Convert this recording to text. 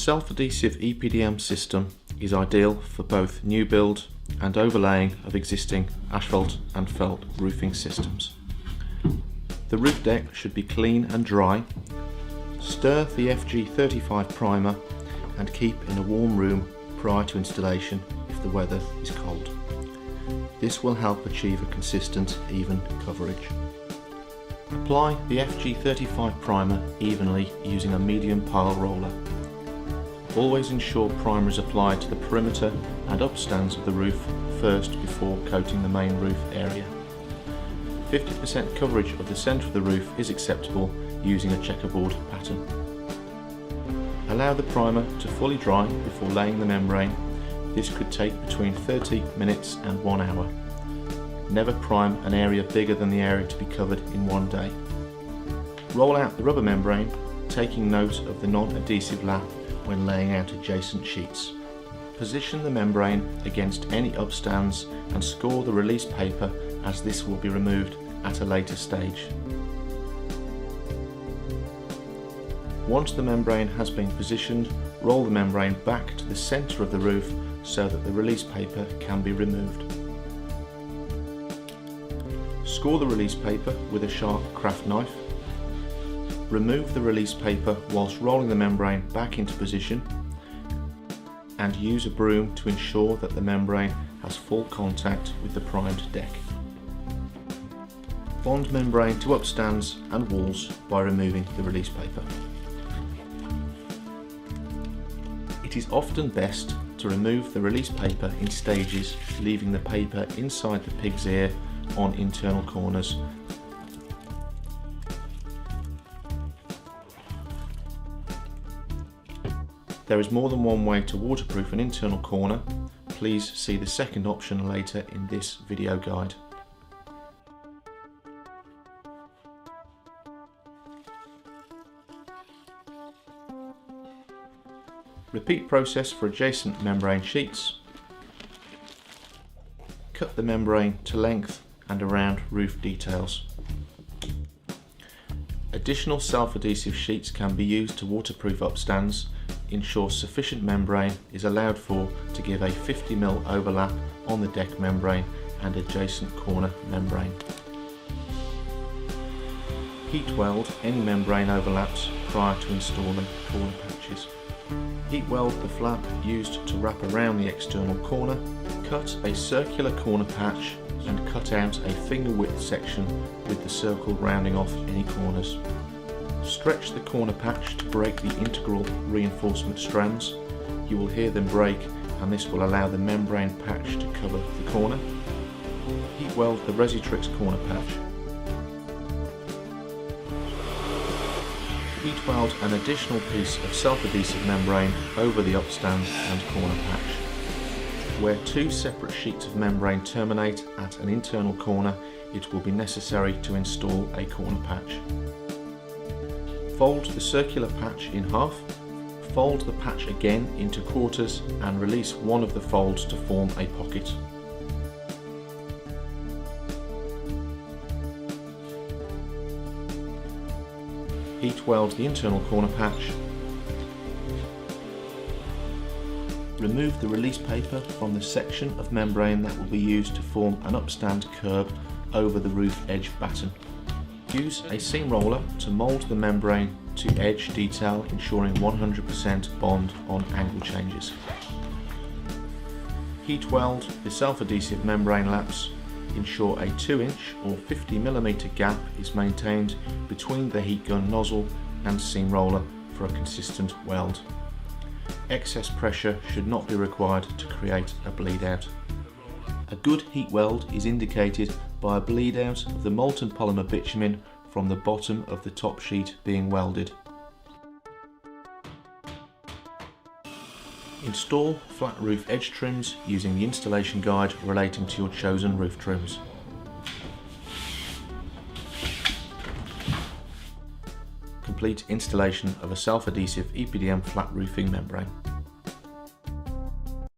self-adhesive EPDM system is ideal for both new build and overlaying of existing asphalt and felt roofing systems. The roof deck should be clean and dry. Stir the FG35 primer and keep in a warm room prior to installation if the weather is cold. This will help achieve a consistent, even coverage. Apply the FG35 primer evenly using a medium pile roller. Always ensure primer is applied to the perimeter and upstands of the roof first before coating the main roof area. 50% coverage of the centre of the roof is acceptable using a checkerboard pattern. Allow the primer to fully dry before laying the membrane. This could take between 30 minutes and 1 hour. Never prime an area bigger than the area to be covered in one day. Roll out the rubber membrane, taking note of the non-adhesive lap when laying out adjacent sheets. Position the membrane against any upstands and score the release paper, as this will be removed at a later stage. Once the membrane has been positioned, roll the membrane back to the centre of the roof so that the release paper can be removed. Score the release paper with a sharp craft knife. Remove the release paper whilst rolling the membrane back into position, and use a broom to ensure that the membrane has full contact with the primed deck. Bond membrane to upstands and walls by removing the release paper. It is often best to remove the release paper in stages, leaving the paper inside the pig's ear on internal corners. There is more than one way to waterproof an internal corner. Please see the second option later in this video guide. Repeat process for adjacent membrane sheets. Cut the membrane to length and around roof details. Additional self-adhesive sheets can be used to waterproof upstands. Ensure sufficient membrane is allowed for to give a 50mm overlap on the deck membrane and adjacent corner membrane. Heat weld any membrane overlaps prior to installing corner patches. Heat weld the flap used to wrap around the external corner. Cut a circular corner patch and cut out a finger width section with the circle rounding off any corners. Stretch the corner patch to break the integral reinforcement strands. You will hear them break, and this will allow the membrane patch to cover the corner. Heat weld the Resitrix corner patch. Heat weld an additional piece of self-adhesive membrane over the upstand and corner patch. Where two separate sheets of membrane terminate at an internal corner, it will be necessary to install a corner patch. Fold the circular patch in half. Fold the patch again into quarters and release one of the folds to form a pocket. Heat weld the internal corner patch. Remove the release paper from the section of membrane that will be used to form an upstand curb over the roof edge batten. Use a seam roller to mould the membrane to edge detail, ensuring 100% bond on angle changes. Heat weld the self-adhesive membrane laps. Ensure a 2-inch or 50mm gap is maintained between the heat gun nozzle and seam roller for a consistent weld. Excess pressure should not be required to create a bleed out. A good heat weld is indicated by a bleed out of the molten polymer bitumen from the bottom of the top sheet being welded. Install flat roof edge trims using the installation guide relating to your chosen roof trims. Complete installation of a self-adhesive EPDM flat roofing membrane.